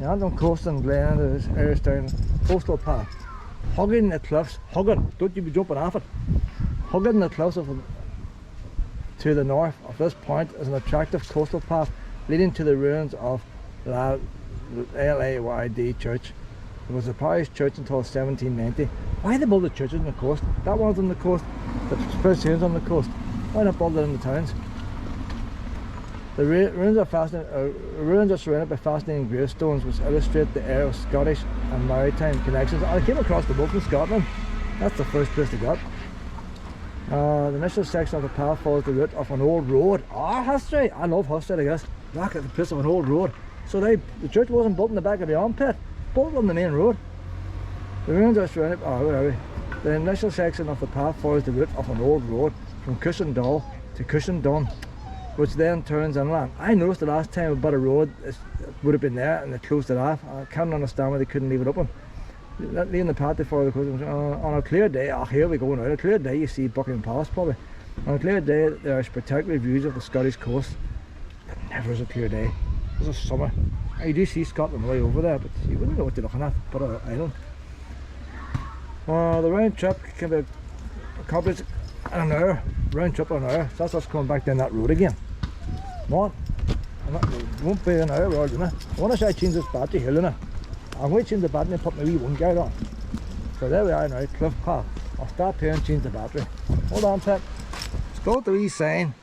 The Antrim coast and Glen is Irish down coastal path. Hugging the cliffs, hugging, don't you be jumping off it. Hugging the cliffs to the north of this point is an attractive coastal path leading to the ruins of the Layd Church. It was a parish church until 1790. Why they build the churches on the coast? That one's on the coast, the Presbyterian's on the coast. Why not build it in the towns? The ruins are surrounded by fascinating gravestones which illustrate the era of Scottish and maritime connections. I came across the boat from Scotland. That's the first place I got. The initial section of the path follows the route of an old road. History! I love history, I guess. Back at the place of an old road. So the church wasn't built in the back of the armpit, built on the main road. The ruins are surrounded. Where are we? The initial section of the path follows the route of an old road from Cushendal to Cushendal, which then turns inland. I noticed the last time about a road it would have been there and they closed it off. I can't understand why they couldn't leave it open. Leaving the path to follow the coast. On a clear day, here we go now. On a clear day you see Buckingham Palace probably. On a clear day there are spectacular views of the Scottish coast. But never is a clear day. It's a summer. You do see Scotland way over there, but you wouldn't know what you're looking at, but an island. The round trip can be accomplished in an hour. Round trip in an hour. So that's us coming back down that road again. Come on. It won't be an hour, we're all doing it. I want to say change this battery here, Luna. I'm going to change the battery and put my wee one guard on. So there we are now, cliff path. I'll stop here and change the battery. Hold on, Pip. Still got the wee sign.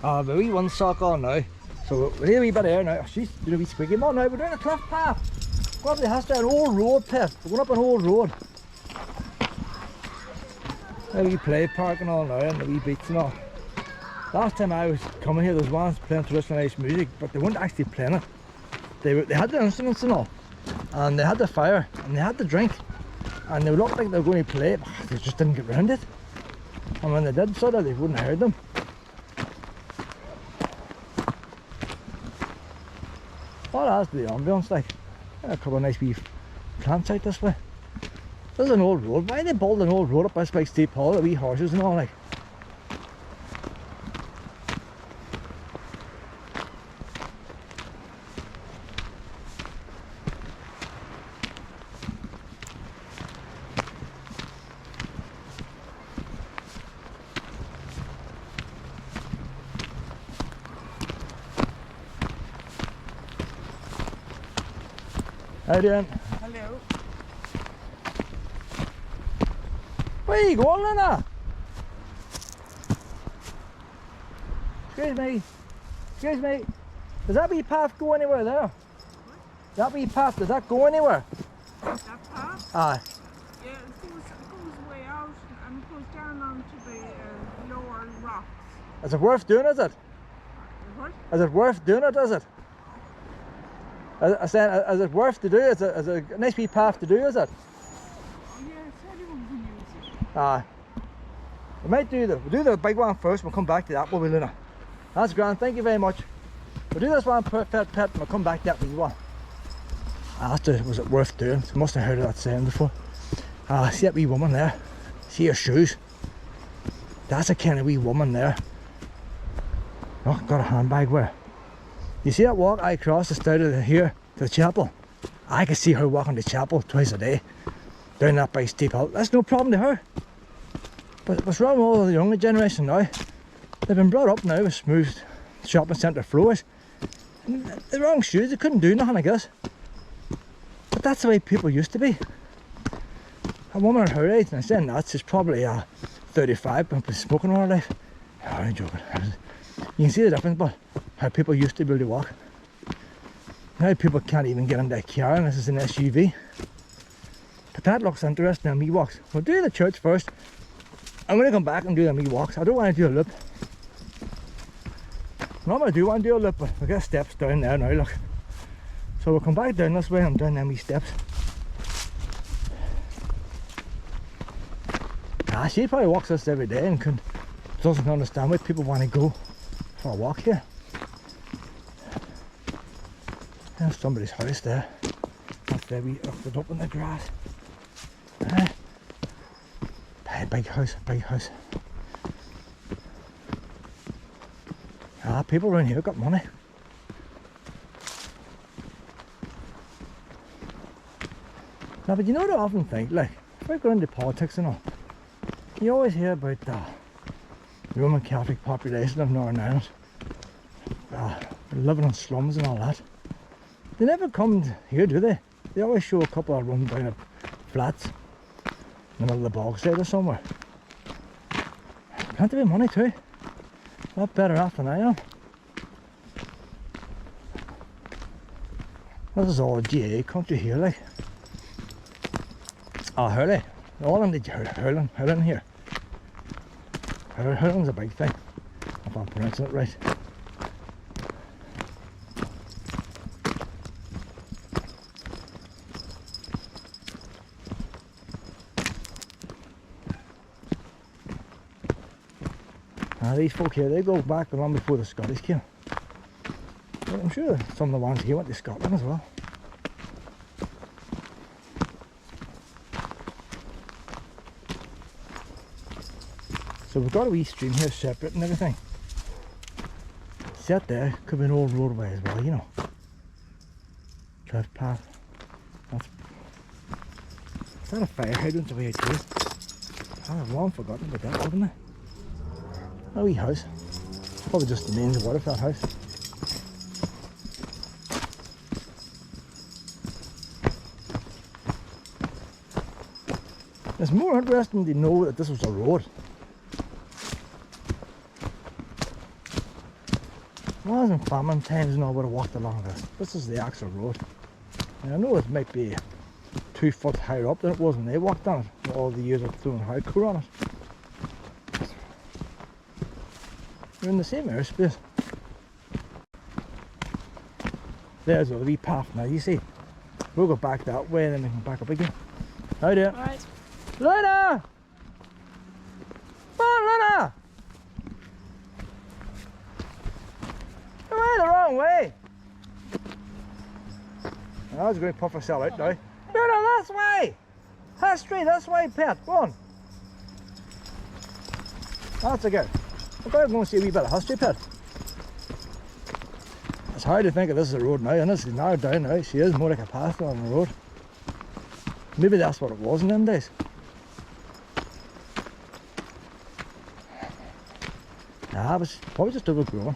My wee one sock on now. So we're here a wee bit here now. She's doing a wee squeaky. Come on now, we're doing a cliff path. Go up the house, an old road, Pip. We're going up an old road. A wee play park and all now, and the wee beach and all. Last time I was coming here, there was ones playing traditional Irish music, but they weren't actually playing it. They had the instruments and all, and they had the fire, and they had the drink, and they looked like they were going to play, but they just didn't get round it. And when they did sort of, they wouldn't have heard them. What adds to the ambience, like? A couple of nice wee plants out this way. This is an old road. Why they build an old road up this big steep hill, the wee horses and all, like? How you doing? Hello. Where are you going, Lena? Excuse me. Excuse me. Does that wee path go anywhere there? What? That wee path, does that go anywhere? That path? Aye. Yeah, it goes way out and it goes down onto the lower rocks. Is it worth doing, is it? What? Is it worth doing it, is it? I said, is it worth to do? Is it a nice wee path to do, is it? Yeah, anyone can use it. Aye. We might we'll do the big one first, we'll come back to that one, will we, Luna? That's grand, thank you very much. We'll do this one pet, and we'll come back to that wee one. Was it worth doing? I must have heard of that saying before. See that wee woman there? See her shoes? That's a kind of wee woman there. Oh, got a handbag where? You see that walk I crossed the start of here to the chapel? I can see her walking to chapel twice a day. Down that big steep hill. That's no problem to her. But what's wrong with all the younger generation now? They've been brought up now with smooth shopping centre floors. The wrong shoes, they couldn't do nothing, I guess. But that's the way people used to be. A woman at her age, and I say that, she's probably 35, but been smoking all her life. Oh, I'm joking. You can see the difference, but how people used to be able to walk. Now people can't even get into a car, and this is an SUV. But that looks interesting, them wee walks. We'll do the church first. I'm going to come back and do them wee walks. I don't want to do a loop. Normally I do want to do a loop, but we've got steps down there now, look. So we'll come back down this way and down them wee steps. She probably walks this every day and doesn't understand why people want to go for a walk here. There's somebody's house there. Up there, we looked it up in the grass. Big house, big house. People around here got money. Now, but you know what I often think, like, if I go into politics and all, you always hear about the Roman Catholic population of Northern Ireland, living in slums and all that. They never come here, do they? They always show a couple of run down flats in the middle of the bogside or somewhere. Plenty of money too. A lot better off than I am. This is all GA country here, like. Oh, hurley. All in the hurling here. Hurling's a big thing, if I'm pronouncing it right. These folk here, they go back long before the Scottish came. But I'm sure some of the ones here went to Scotland as well. So we've got a wee stream here separate and everything. Set there, could be an old roadway as well, you know. Cliff path. Is that a fire hydrant the way it is? I've long forgotten about that, haven't I? A wee house. Probably just the mains of water for that house. It's more interesting to know that this was a road. When I was in famine times and I would have walked along this. This is the actual road. And I know it might be 2 foot higher up than it was when they walked on it. All the years of throwing hardcore on it. We're in the same airspace. There's a wee path now, you see. We'll go back that way and then we can back up again. How do you? Right. Luna! Come on, Luna! You're going the wrong way. I was going to puff herself out now. Luna, this way! History, this way, pet. Go on. That's a go. I thought I was going to see a wee bit of history, pet. It's hard to think of this as a road now, and this is narrowed down now. She is more like a path than a road. Maybe that's what it was in them days. Nah, it was probably just overgrown.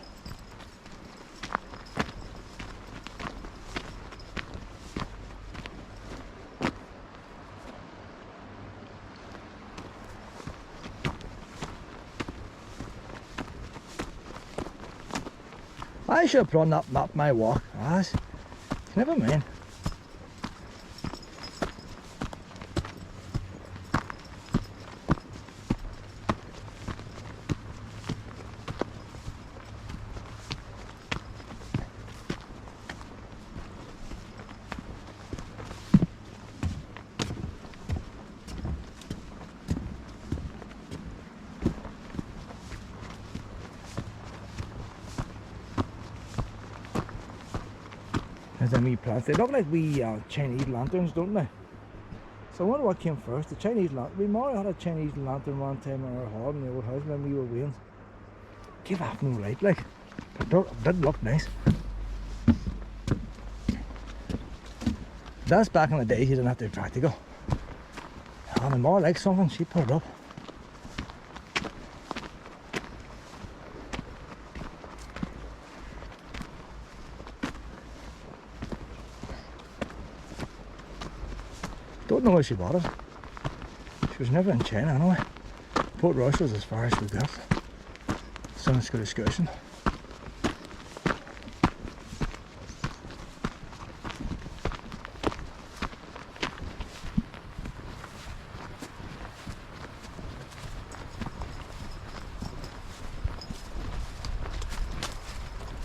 I should have put on that map my walk. Never mind. There's them wee plants. They look like wee Chinese lanterns, don't they? So I wonder what came first. The Chinese lantern. We might have had a Chinese lantern one time in our hall in the old house when we were weans. Give off no light, like. But it did look nice. That's back in the days you didn't have to be practical. And my mother liked something, she put it up. Don't know where she bought it. She was never in China anyway. Port Royal was as far as we got. Son school excursion.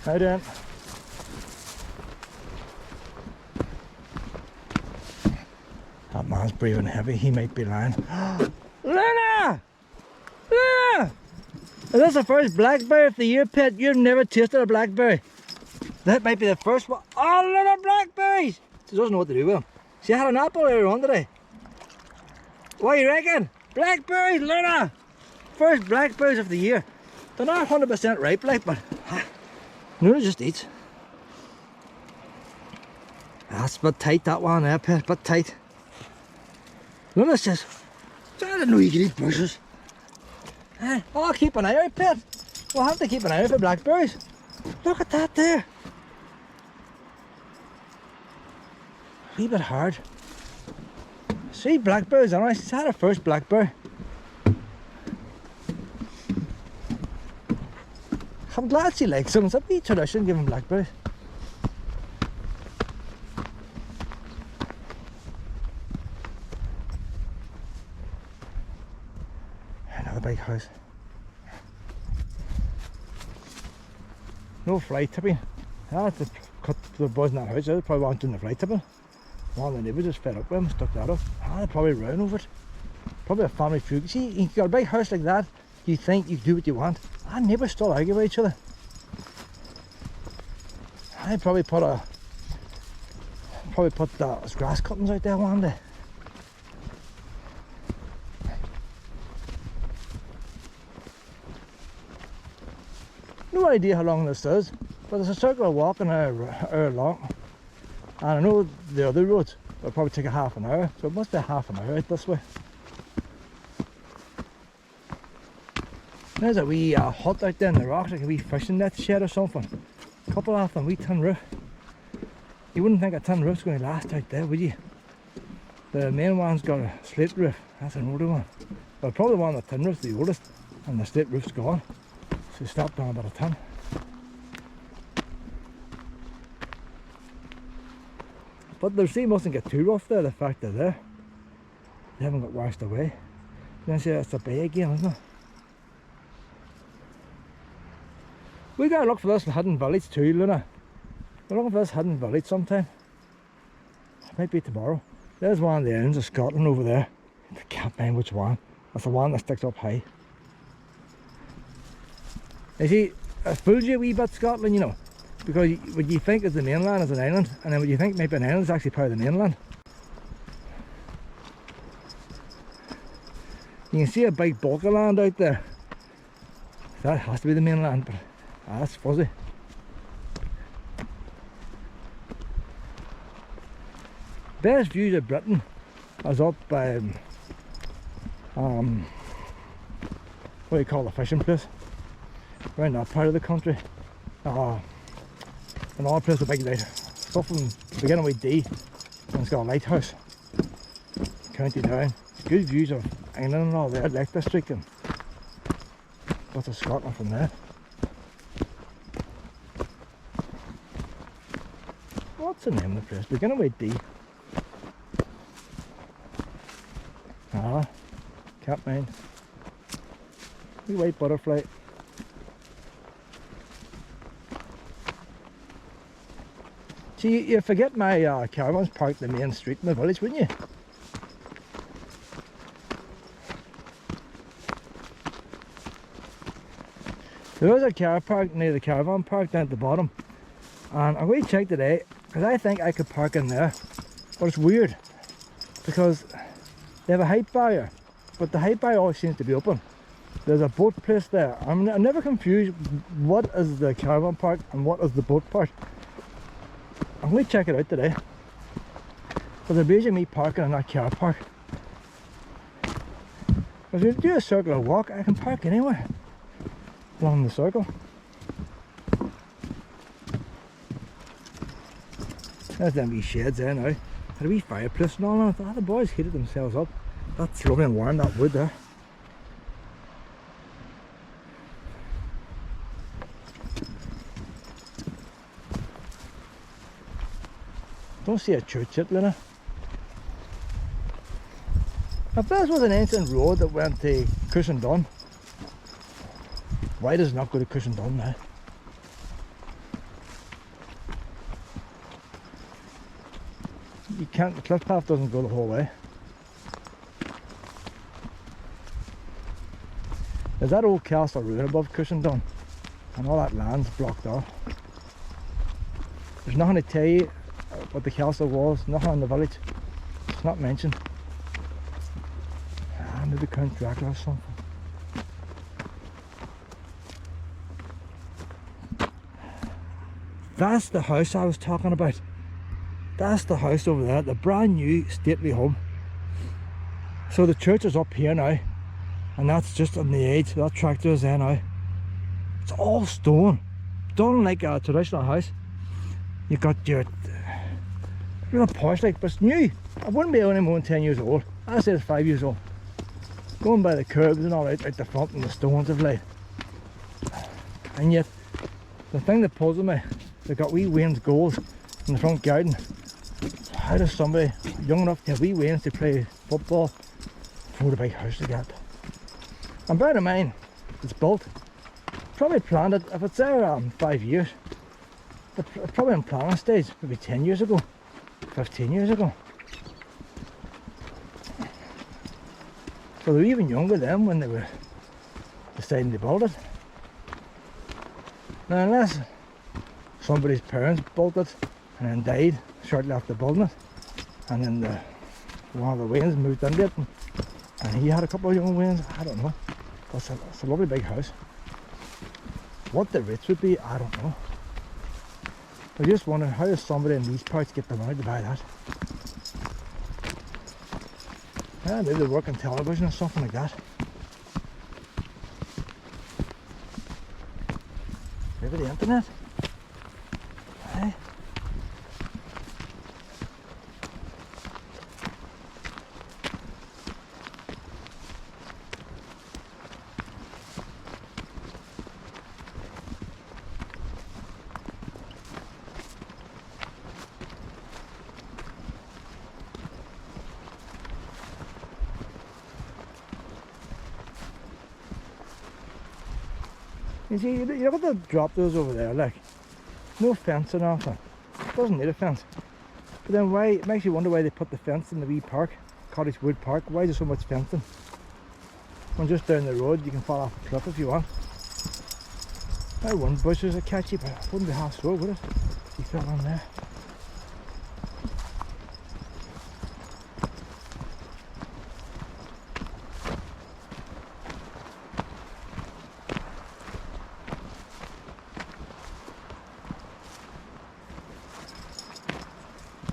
How doing? That man's breathing heavy, he might be lying. Luna! Luna! Is this the first blackberry of the year, pet? You've never tasted a blackberry. That might be the first one. Oh, little blackberries! She doesn't know what to do with them. She had an apple earlier on today. What do you reckon? Blackberries, Luna! First blackberries of the year. They're not 100% ripe, like, but Luna just eats. That's a bit tight, that one there, pet, a bit tight. Luna says, I didn't know you could eat bushes. I'll keep an eye out, pet. We'll have to keep an eye out for blackberries. Look at that there. A wee bit hard. See, blackberries, and she's had her first blackberry. I'm glad she likes them. It's a wee tradition giving blackberries. Another big house. No fly tipping. I had to cut the boys in that house. They probably weren't doing the fly tipping. One of the neighbours just fed up with him, stuck that up. They're probably round over it. Probably a family feud. See, you've got a big house like that, you think you do what you want. Our neighbours still argue with each other. I probably put those grass cuttings out there one day. No idea how long this is, but there's a circular walk an hour long. And I know the other roads will probably take a half an hour, so it must be a half an hour out this way. There's a wee hut out there in the rocks, like a wee fishing net shed or something. A couple of them, wee tin roof. You wouldn't think a tin roof's going to last out there, would you? The main one's got a slate roof, that's an older one. But probably one of the tin roof's the oldest, and the slate roof's gone. So stopped on about a tin. But the sea mustn't get too rough there, the fact that they haven't got washed away. Then see, that's a bay again, isn't it? We gotta look for this hidden village too, Luna. We're looking for this hidden village sometime. It might be tomorrow. There's one of the islands of Scotland over there. I can't find which one. That's the one that sticks up high. You see, it fools you a wee bit, Scotland, you know. Because what you think is the mainland is an island, and then what you think maybe an island is actually part of the mainland. You can see a big bulk of land out there. That has to be the mainland, but that's fuzzy. Best views of Britain is up by what do you call the fishing place? Around that part of the country. Another place with a big light. Stuff from beginning with D, and it's got a lighthouse. County Down. Good views of England and all there, Lake District, and lots of Scotland from there. What's the name of the place? Beginning with D. Can't mind. Wee white butterfly. See, you forget my caravan's parked in the main street in the village, wouldn't you? There is a car park near the caravan park down at the bottom, and I'm going to check today because I think I could park in there, but it's weird because they have a height barrier, but the height barrier always seems to be open. There's a boat place there. I'm never confused what is the caravan park and what is the boat park. I'm going to check it out today, but they're basically me parking in that car park. If you do a circular walk, I can park anywhere along the circle. There's them wee sheds there now. Had a wee fireplace and all on it. The boys heated themselves up. That's lovely and warm, that wood there. Don't see a church yet, Luna. If this was an ancient road that went to Cushendal, why does it not go to Cushendal now? You can't, the cliff path doesn't go the whole way. There's that old castle ruin above Cushendal, and all that land's blocked off. There's nothing to tell you what the castle was, nothing in the village. It's not mentioned. Maybe Count Dracula or something. That's the house I was talking about. That's the house over there, the brand new stately home. So the church is up here now, and that's just on the edge. That tractor is there now. It's all stone, done like a traditional house. You got your real posh like, but it's new. I wouldn't be only more than 10 years old. I say it's 5 years old. Going by the curbs and all out the front and the stones have laid. And yet, the thing that puzzles me, they've got wee Wayne's goals in the front garden. So how does somebody young enough to have wee Wayne's to play football afford a big house to get? And bear in mind, it's built, probably planned it, if it's there 5 years, but probably in planning stage, maybe 10 years ago, 15 years ago. So they were even younger then when they were deciding to build it. Now unless somebody's parents built it and then died shortly after building it, and then one of the Waynes moved into it and he had a couple of young Waynes, I don't know. But it's a lovely big house. What the rates would be, I don't know. I just wonder, how does somebody in these parts get the money to buy that? Yeah, maybe they work in television or something like that. Maybe the internet. Hey. You see, you look at the drop doors over there, like, no fence or nothing. It doesn't need a fence. But then why, it makes you wonder why they put the fence in the wee park, Cottage Wood Park. Why is there so much fencing? When just down the road you can fall off a cliff if you want. That one bush is a catchy, but it wouldn't be half so, would it? If you fell on there.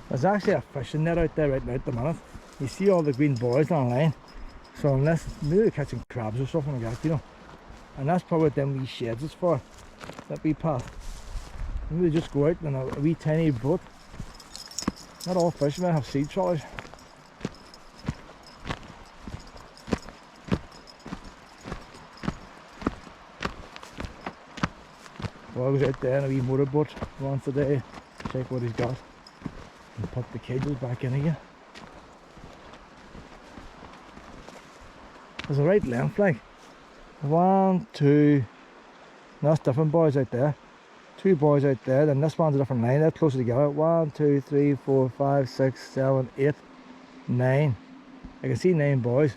There's actually a fishing net out there right now at the minute. You see all the green buoys on the line. So unless, maybe they're catching crabs or something like that, you know. And that's probably what them wee sheds is for, that wee path. Maybe they just go out in a wee tiny boat. Not all fishermen have sea trawlers. Well, I was out there in a wee motorboat once a day, check what he's got. And put the cages back in again. There's a right length, like 1, 2, that's different boys out there. 2 boys out there, then this one's a different line, they're closer together. 1, 2, 3, 4, 5, 6, 7, 8, 9. I can see 9 boys.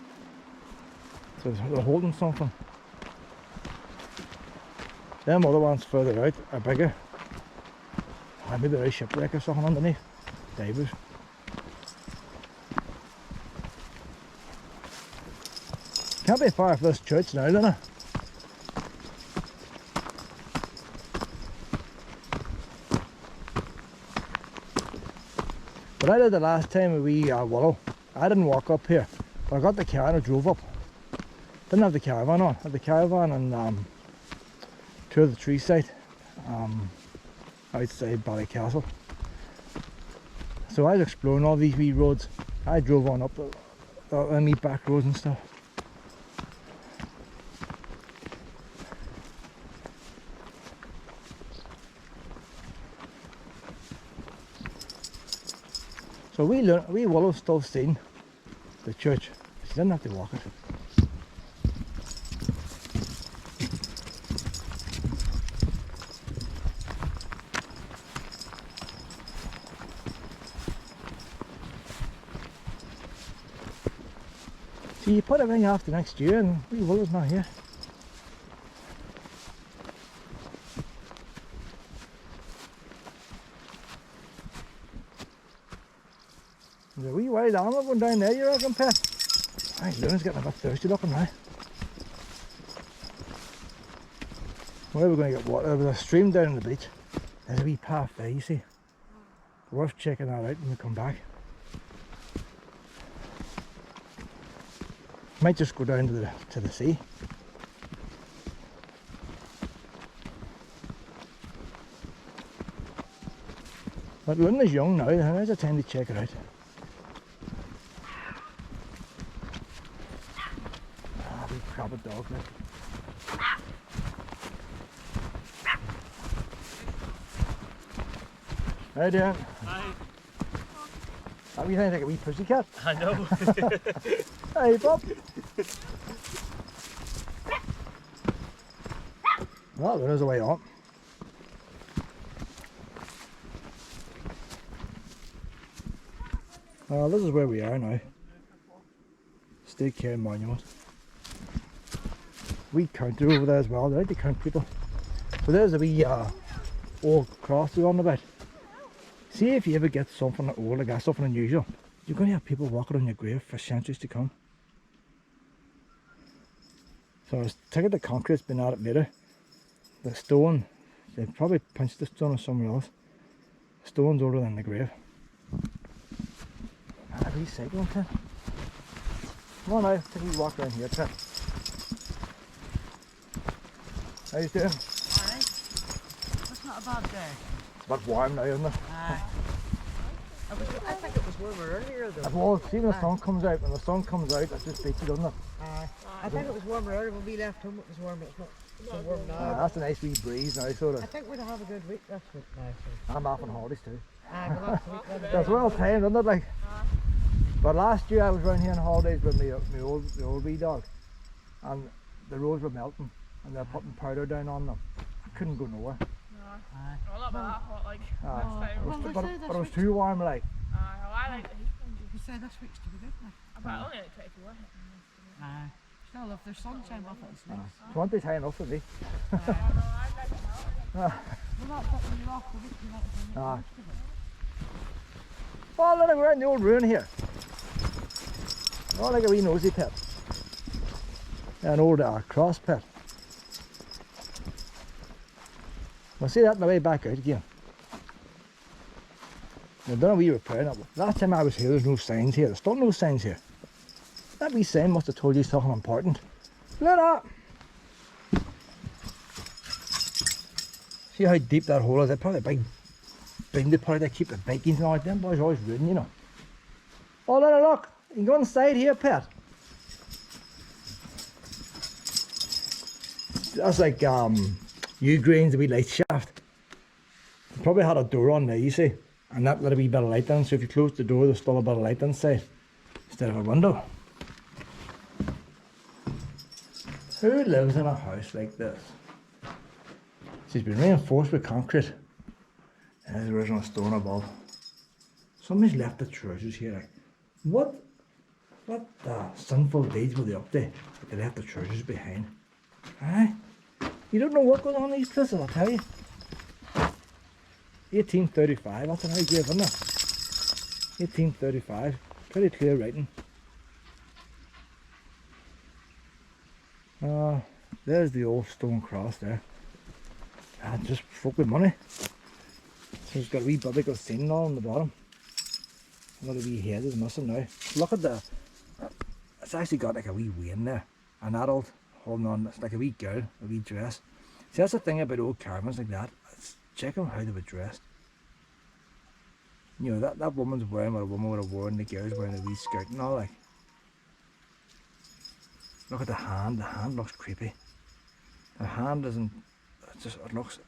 So they're holding something. Them other ones further out are bigger. Maybe they're a shipwreck or something underneath. Divers. Can't be far from this church now, then. But I did the last time a wee Willow. I didn't walk up here, but I got the car and I drove up. Didn't have the caravan on. I had the caravan and tour the tree site outside Ballycastle. So I was exploring all these wee roads. I drove on up the wee back roads and stuff. So wee Willow's still seen the church. She didn't have to walk it. So you put everything off to next year and wee Willow's not here. There's a wee wild animal going down there, you reckon, Pet? Aye, Luna's getting a bit thirsty looking now. Where are we going to get water? There's a stream down on the beach. There's a wee path there, you see. Worth checking that out when we come back. Might just go down to the sea. But Linda's young now, now's the time to check it out. Ah, big crabby dog, like. How you doing? Hi. How you think like a wee pussycat? I know. Hey, Bob. Well, there's a way on. This is where we are now. State Care Monument. We counter over there as well. They like to count people. So there's a wee old cross we're on about. See if you ever get something old like that, something unusual, you're going to have people walking on your grave for centuries to come. So I was taking the concrete's been at it later. The stone, they probably punched the stone somewhere else. The stone's older than the grave. Ah, recycling pit. Come on now, take a wee walk around here, Pet. How you doing? Alright. That's not a bad day. It's a bit warm now, isn't it? I think it was warmer earlier though. Well, see when the sun comes out, when the sun comes out, it just beats it, doesn't it? I think it was warmer earlier when we left home. It was warmer. It's not so warm now. That's a nice wee breeze now, sort I of. think we'd have a good week this week now. I'm off on holidays too. Well, that's the week then. That's well timed, isn't it? Like, but last year I was round here on holidays with my old wee dog, and the roads were melting, and they were putting powder down on them. I couldn't go nowhere. Well, not that hot, like, this time. Well, they say this But it was week's- too warm, like. I like the heat. You say this week's to be good now. But only like 24. Still, if there's sunshine with it, it's nice. 20's high enough for me. I like it now. We're not putting you off the week you like Ah. Oh, look, we're in the old ruin here. Oh, like a wee nosy pit. An old cross pit. We'll see that on the way back out again. They've done a wee repair now. Last time I was here, there's no signs here. There's still no signs here. That wee sign must have told you something important. Look at that! See how deep that hole is? They're probably a big bin to put it there, keep the Vikings and all that. Them boys are always rooting, you know. Oh, look! You can go inside here, Pat. That's like Ugrain's a wee light shaft. They probably had a door on there, you see, and that let a wee bit of light in. So if you close the door, there's still a bit of light inside instead of a window. Who lives in a house like this? It's been reinforced with concrete. And there's the original stone above. Somebody's left the trousers here. Like, what sinful deeds were they up to? But they left the trousers behind. Aye. You don't know what goes on in these places, I'll tell you. 1835, that's an idea, isn't it? 1835, pretty clear writing. There's the old stone cross there. Just folk with money. So it's got a wee biblical scene on the bottom. Another wee head is missing now. Look at the, it's actually got like a wee Wayne there. An adult holding on, it's like a wee girl, a wee dress. See, that's the thing about old caravans like that. Check out how they were dressed. You know, that woman's wearing what a woman would have worn, the girl's wearing a wee skirt and all like. Look at the hand looks creepy. The hand isn't, it looks,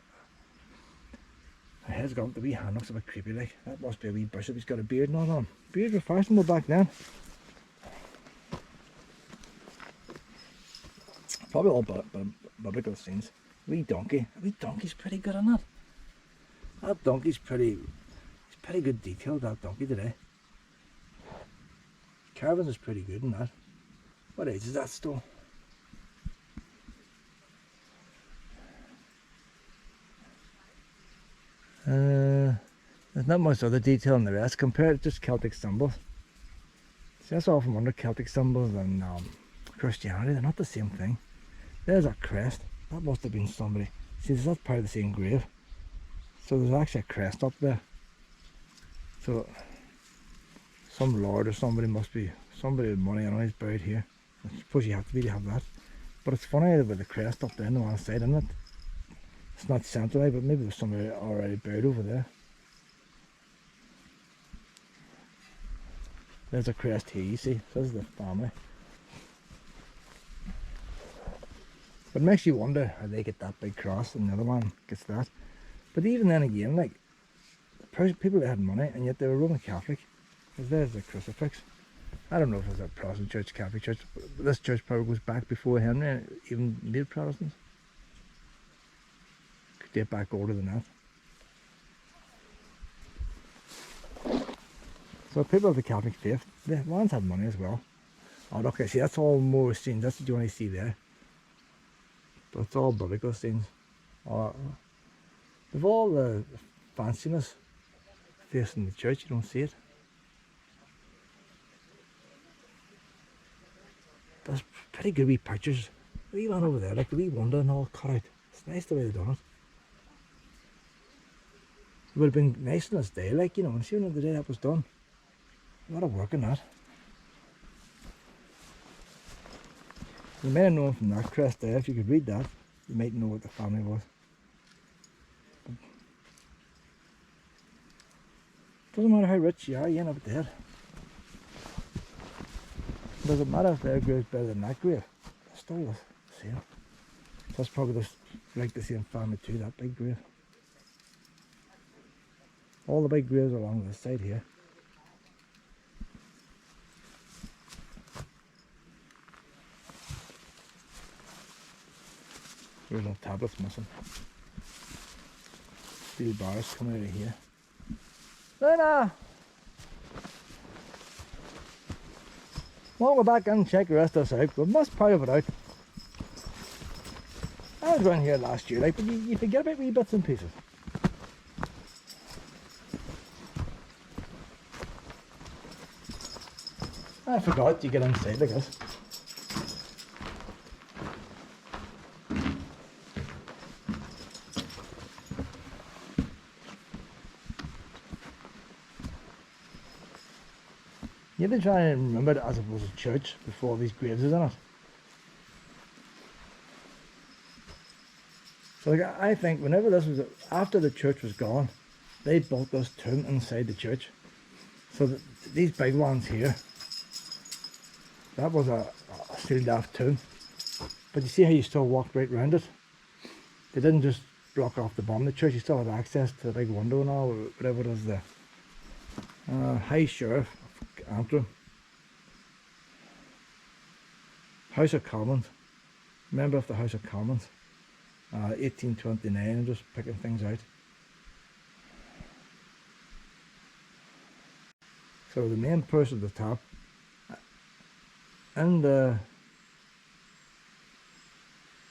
her head's got the wee hand looks a bit creepy like. That must be a wee bishop, he's got a beard and all on. Beards were fashionable back then. Probably all biblical scenes. Wee donkey. A wee donkey's pretty good on that. That donkey's pretty good detailed, that donkey today. Caravans is pretty good in that. What age is that still? There's not much other detail in the rest compared to just Celtic symbols. See, that's all from under Celtic symbols and Christianity. They're not the same thing. There's a crest. That must have been somebody. See, that's part of the same grave. So there's actually a crest up there. So some lord or somebody must be, somebody with money, I know he's buried here. I suppose you have to really have that. But it's funny with the crest up there on the one side, isn't it? It's not centrally, but maybe there's somebody already buried over there. There's a crest here, you see. So this is the family. But it makes you wonder how they get that big cross and the other one gets that. But even then again, like, people that had money and yet they were Roman Catholic. Because there's the crucifix. I don't know if it's a Protestant church, Catholic church, but this church probably goes back before Henry and even made Protestants. Could date back older than that. So people of the Catholic faith, the ones had money as well. Oh look, see, that's all more scenes, that's what you only see there. But it's all biblical scenes. With all the fanciness facing the church, you don't see it. There's pretty good wee pictures. The wee one over there, like the wee window and all cut out. It's nice the way they've done it. It would have been nice in its day, like, you know, and see when the day that was done. A lot of work in that. You may have known from that crest there, if you could read that, you might know what the family was. But doesn't matter how rich you are, you end up dead. It doesn't matter if their grave's better than that grave, it's still the same. That's probably like the same family too, that big grave. All the big graves along this side here. There's no tablets missing. Steel bars coming out of here. Lena! Well, we're back in and check the rest of this out. We must prove it out. I was around here last year, like, but you forget about wee bits and pieces. I forgot you get inside like this. You have to try and remember it as if it was a church before these graves is in it. So like, I think whenever this was, after the church was gone, they built this tomb inside the church. So that these big ones here, that was a sealed off tomb. But you see how you still walked right round it? They didn't just block off the bottom of the church, you still had access to the big window and all, whatever it is there. High Sheriff of Antrim. House of Commons. Member of the House of Commons. 1829, I'm just picking things out. So the main person at the top, and the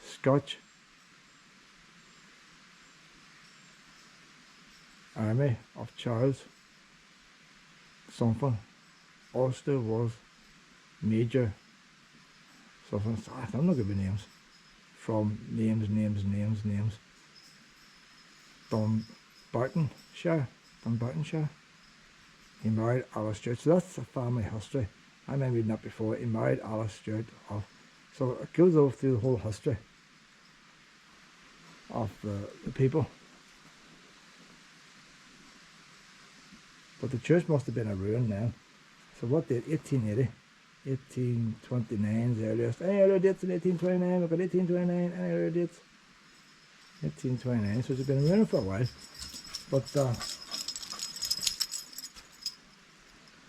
Scotch Army of Charles something. Austell was Major something. I'm not good with names. From names. Dunbartonshire. He married Alice Stewart. So that's the family history. I remember reading that before. He married Alice Stewart. So it goes over through the whole history of the people. But the church must have been a ruin then. So what date? 1880. 1829 is the earliest. Any earlier dates in 1829? Look at 1829. Any earlier dates? 1829. So it's been a ruin for a while. But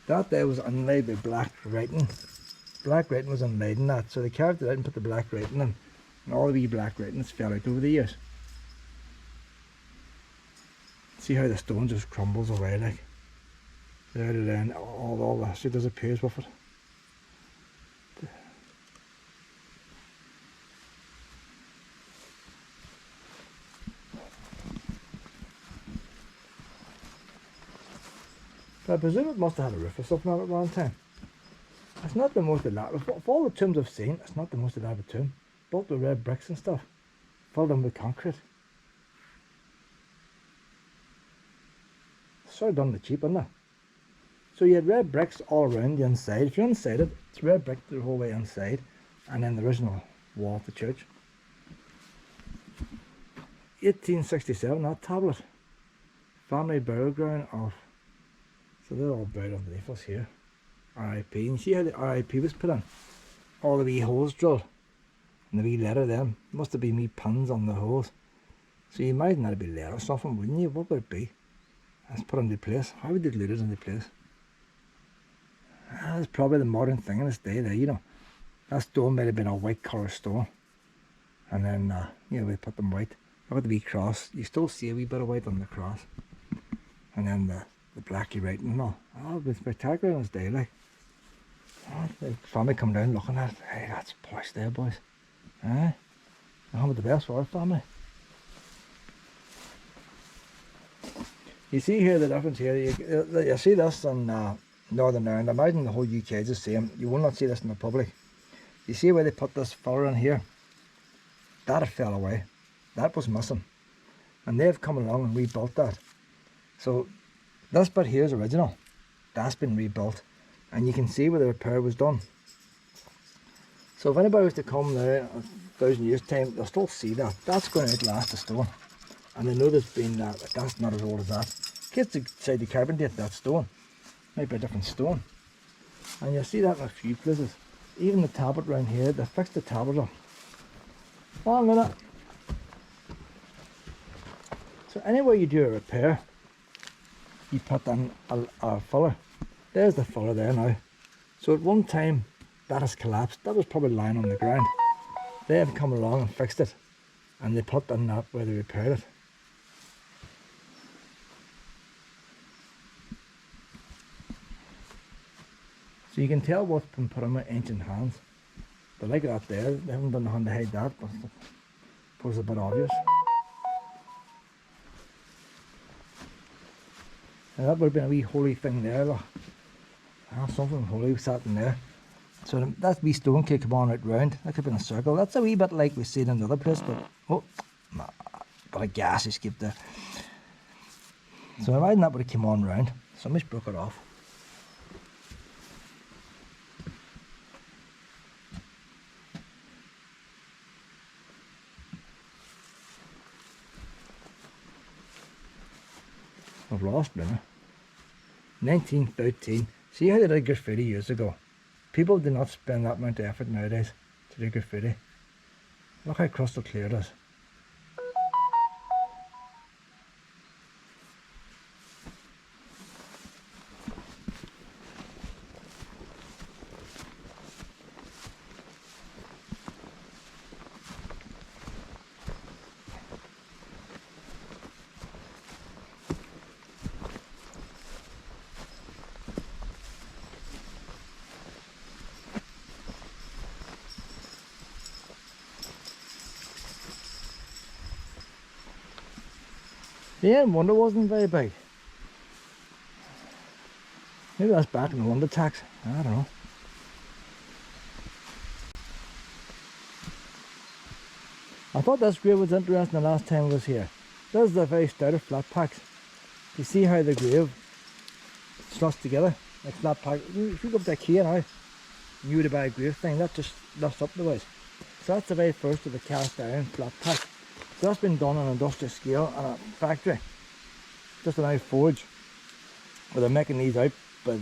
that there was inlaid with black writing. Black writing was inlaid in that. So they carved it out and put the black writing in. And all the wee black writings fell out over the years. See how the stone just crumbles away like. There to then all the history disappears with it. But I presume it must have had a roof or something on it at one time. It's not the most elaborate. Of all the tombs I've seen, it's not the most elaborate tomb. Built with red bricks and stuff. Filled in with concrete. Sort of done the cheap, isn't it? So you had red bricks all around the inside. If you're inside it, it's red brick the whole way inside. and then the original wall of the church. 1867, that tablet. Family burial ground of, so they're all buried underneath us here. RIP, and you see how the RIP was put in? All the wee holes drilled, and the wee letter then, must have been wee pins on the holes. So you imagine that'd be lead or something, wouldn't you? What would it be? That's put into place. How would they glue it into place? That's probably the modern thing in this day there, you know. That stone might have been a white colour stone. And then, you know, we put them white. Look at the wee cross. You still see a wee bit of white on the cross. And then the blacky writing and all. Oh, it was spectacular in this day, like. Oh, the family come down looking at it. Hey, that's posh there, boys. Eh? They're having the best for our family. You see here the difference here. You see this in Northern Ireland. Imagine the whole UK is the same. You will not see this in the public. You see where they put this filler in here? That fell away. That was missing. And they've come along and rebuilt that. So this bit here is original. That's been rebuilt. And you can see where the repair was done. So if anybody was to come there in 1,000 years time, they'll still see that. That's going to outlast the stone. And they know there's been that's not as old as that. Kids decide to carbon date that stone. Might be a different stone. And you'll see that in a few places. Even the tablet round here, they fixed the tablet up. Oh, a minute. So anywhere you do a repair, you put in a filler. There's the filler there now. So at one time, that has collapsed. That was probably lying on the ground. They have come along and fixed it. And they put in that where they repaired it. So you can tell what's been put in with ancient hands. But like that there, they haven't done nothing to hide that, but I suppose it's a bit obvious. And that would have been a wee holy thing there, look. Something holy sat in there. So that wee stone could come on right round. That could have been a circle. That's a wee bit like we see in another place, but oh, got a gas escape there. So I imagine that would have come on round. Somebody's broke it off. I've lost me now. 1913. See how they did graffiti years ago? People do not spend that amount of effort nowadays to do graffiti. Look how crystal clear it is. Yeah, wonder wasn't very big. Maybe that's back in the London tax. I don't know. I thought this grave was interesting the last time I was here. This is a very stout of flat packs. You see how the grave slots together like flat pack. If you go up to IKEA now, you would buy a grave thing, that just lifts up the ways. So that's the very first of the cast iron flat pack. So that's been done on an industrial scale at a factory, just an out forge, where they're making these out, but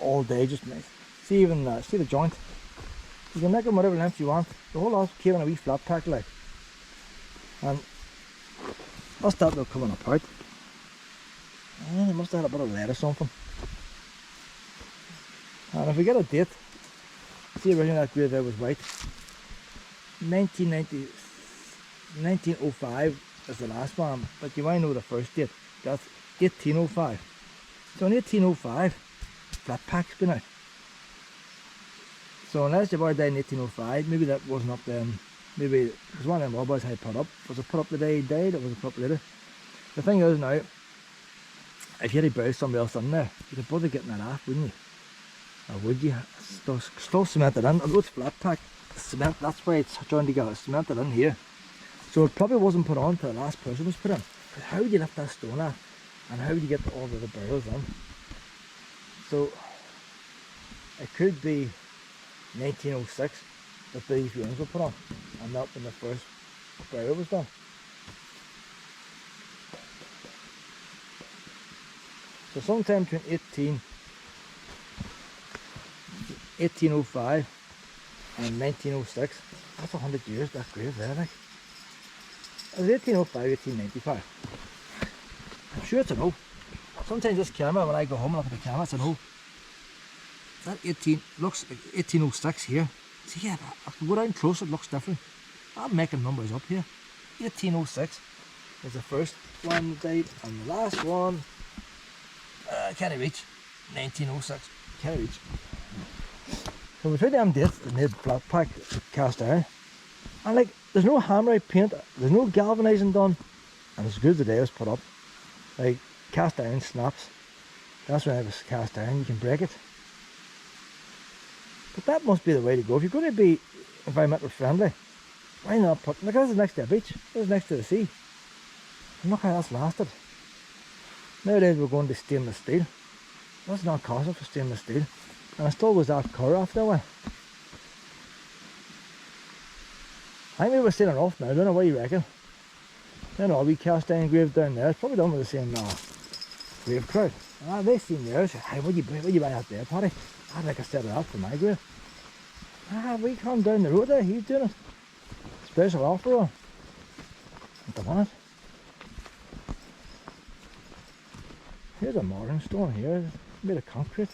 all day just nice. See even see the joint. You can make them whatever length you want. The whole lot came in a wee flat pack like, and that's that they're coming apart. They must have had a bit of lead or something. And if we get a date, see originally that grave there was white. 1905 is the last one, but you might know the first date. That's 1805. So in 1805, flat pack's been out. So unless you were there in 1805, maybe that wasn't up then. Maybe because one of them robbers had put up. Was it put up the day he died, or was it put up later? The thing is now, if you had to bury somebody else in there, you'd have bother getting that off, wouldn't you? Or would you? Still cemented in. Although it's flat pack, cement, that's why it's joined together, cemented in here. So it probably wasn't put on till the last person was put in. But how would you lift that stone off? And how would you get all of the burials in? So it could be 1906, that these rooms were put on, and not when the first burial was done. So sometime between 1805 and 1906, that's 100 years, that grave there, like. It was 1805, 1895. I'm sure it's an O. Sometimes this camera, when I go home and look at the camera, it's an O. That 18, looks like 1806 here. See, yeah, I can go down close, it looks different. I'm making numbers up here. 1806 was the first one died, and the last one, can't reach. 1906, can't reach. So between them dates, they made flat pack cast iron. And like, there's no hammerite paint, there's no galvanising done, and as good as the day was put up. Like, cast iron snaps. That's when it was cast iron, you can break it. But that must be the way to go. If you're going to be environmental friendly, why not put, look, this is next to a beach, this is next to the sea. And look how that's lasted. Nowadays we're going to stainless steel. That's not costing for stainless steel. And it still goes that colour after a while. I think we were sailing off now, I don't know what you reckon. I don't know, we cast iron grave down there, it's probably done with the same grave crowd. Ah, they seen theirs. Hey, what you buy out there, Paddy? I'd like a set it up for my grave. Ah, we come down the road there, he's doing it. Special offer on. At the minute. Here's a modern stone here, made of concrete.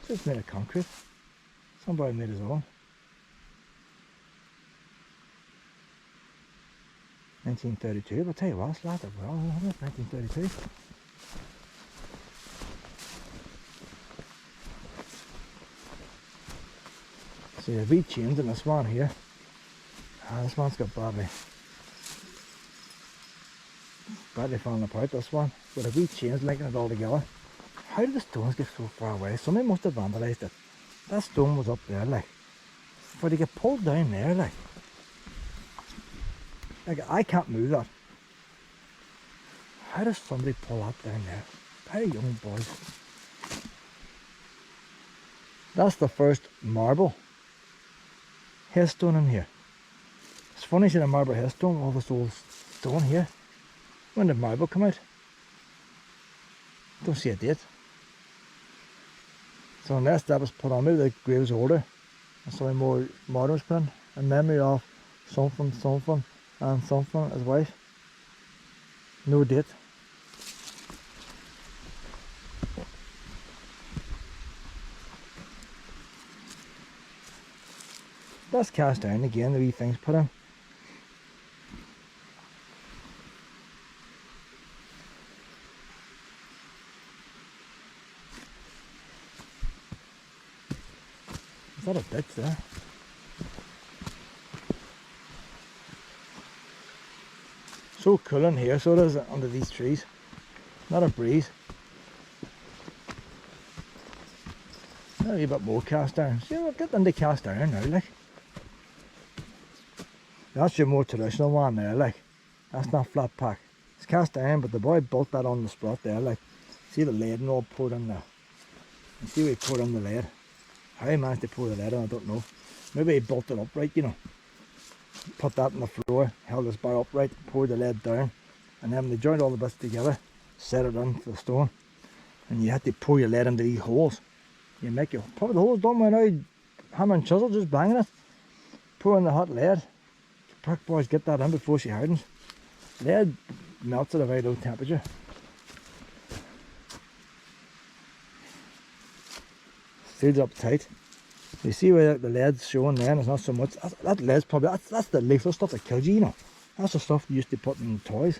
It's just made of concrete. Somebody made his own. 1932, but I'll tell you what, it's lasted well, 1932. See, a wee change in this one here. Ah, this one's got badly falling apart, this one. With a wee change linking it all together. How did the stones get so far away? Somebody must have vandalised it. That stone was up there, like. For to get pulled down there, like. Like, I can't move that. How does somebody pull that down there? How young boys. That's the first marble headstone in here. It's funny seeing a marble headstone, all this old stone here. When did marble come out? Don't see a date. So unless that was put on, maybe the grave was older and something more modern was put in, in memory of something, and something, his wife. No date. That's cast iron again, the wee things put in. Is that a ditch there? So cool in here, so it is under these trees. Not a breeze. A wee bit more cast iron. See, we're getting into cast iron now, like. That's your more traditional one there, like. That's not flat pack. It's cast iron, but the boy built that on the spot there, like. See the lead and all poured in there. You see where he poured in the lead. How he managed to pour the lead in, I don't know. Maybe he built it upright, you know. Put that on the floor, held this bar upright, poured the lead down, and then they joined all the bits together, set it into the stone, and you had to pour your lead into these holes. You make your, probably the holes done by now, hammer and chisel, just banging it. Pour in the hot lead. Prick boys get that in before she hardens. Lead melts at a very low temperature. Seals up tight. You see where the lead's showing there, and it's not so much. That lead's probably, that's the lethal stuff that kills you, you know. That's the stuff they used to put in toys.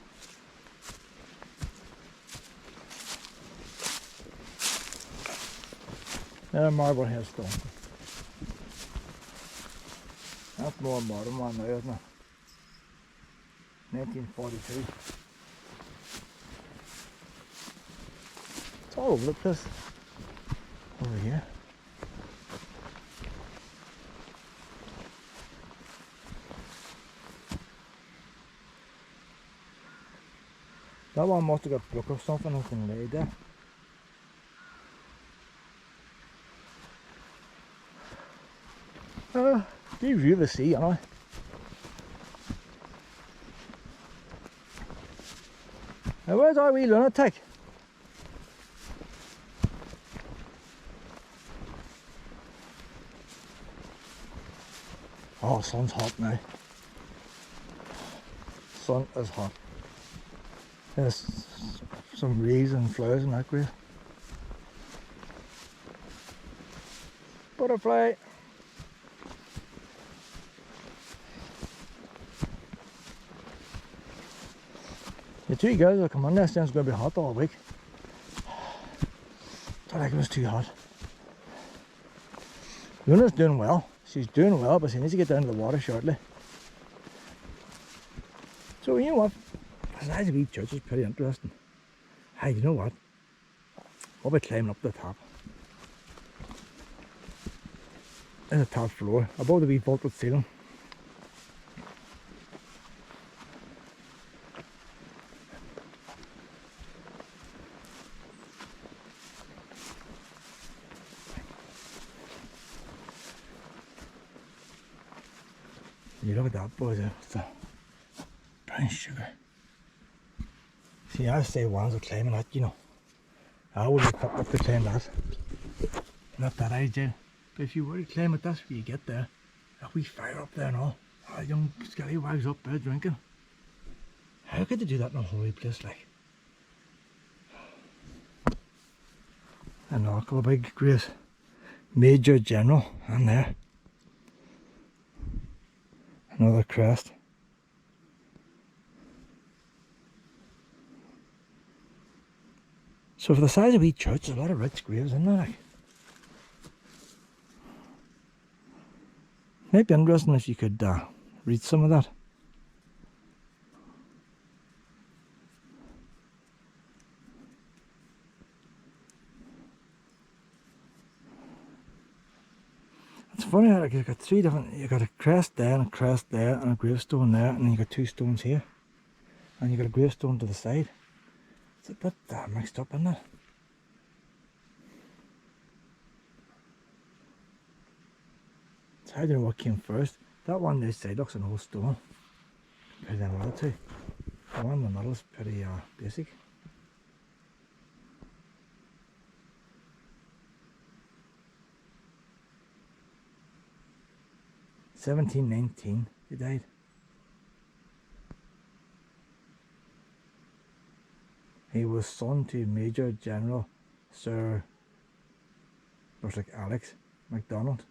There, marble headstone. That's more modern one now, isn't it? 1942. It's all over the place. Over here. That one must have got broke or something and laid there. Good view of the sea, anyway. Now where's our wee lunatic? Oh, sun's hot now. Sun is hot. There's some rays and flowers in that grave. Butterfly. The two girls that come on this thing's going to be hot all week. Don't think it was too hot. Luna's doing well. She's doing well, but she needs to get down to the water shortly. So you know what? The size of each church is pretty interesting. Hey, you know what? I'll be climbing up the top. In the top floor, above the wee vaulted ceiling. You look at that, boys, it's the brown sugar. See, I say ones are climbing that, you know. I wouldn't be cut up to climb that. Not that I did. But if you were to climb it, that's where you get there. A wee fire up there and all. A young scallywags up there drinking. How could they do that in a holy place like? And a couple of big graves. Major General, and there. Another crest. So for the size of each church, there's a lot of rich graves in there. Like. Might be interesting if you could read some of that. It's funny how you've got three different, you've got a crest there and a crest there and a gravestone there, and then you've got two stones here. And you've got a gravestone to the side. It's a bit mixed up, isn't it? So I don't know what came first. That one this side looks an old stone compared to the other two. The one in the middle is pretty basic. (1719) he died. He was son to Major General Sir looks like Alex MacDonald.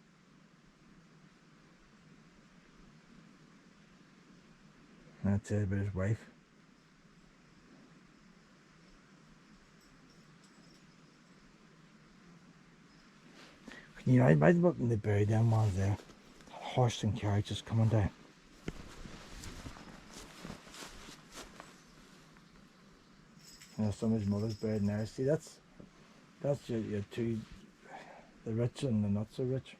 That's it about his wife. Can you imagine what they buried them ones there? Horse and carriages coming down. And some of his mother's buried in there. See, that's your two, the rich and the not so rich.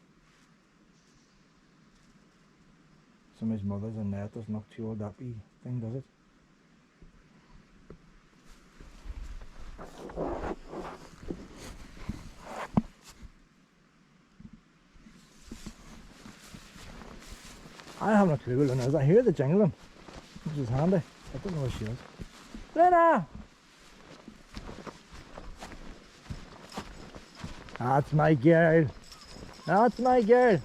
Some of his mother's in there. It doesn't look too old, that wee thing, does it? I haven't a clue where Luna is. I hear the jingling, which is handy. I don't know where she is. Luna! That's my girl. That's my girl.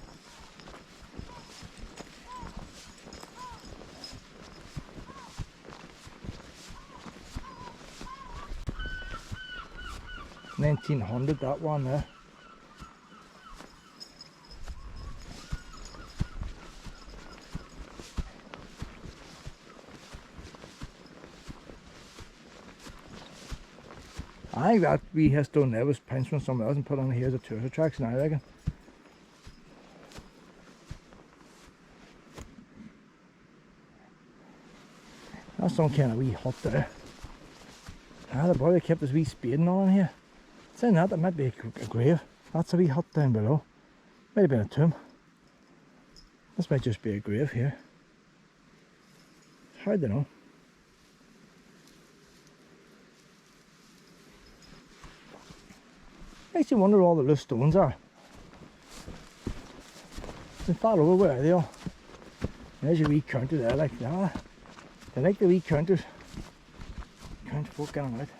$1900, that one there. I think that wee headstone there was pinched from somewhere else and put on here as a tourist attraction, I reckon. That's some kind of wee hut there. The boy kept his wee spade and all in here. Saying that might be a grave. That's a wee hut down below. Might have been a tomb. This might just be a grave here. It's hard to know. Makes you wonder where all the loose stones are. and far over where they are. There's your wee counter there, like that. They like the wee counters. Count folk getting out.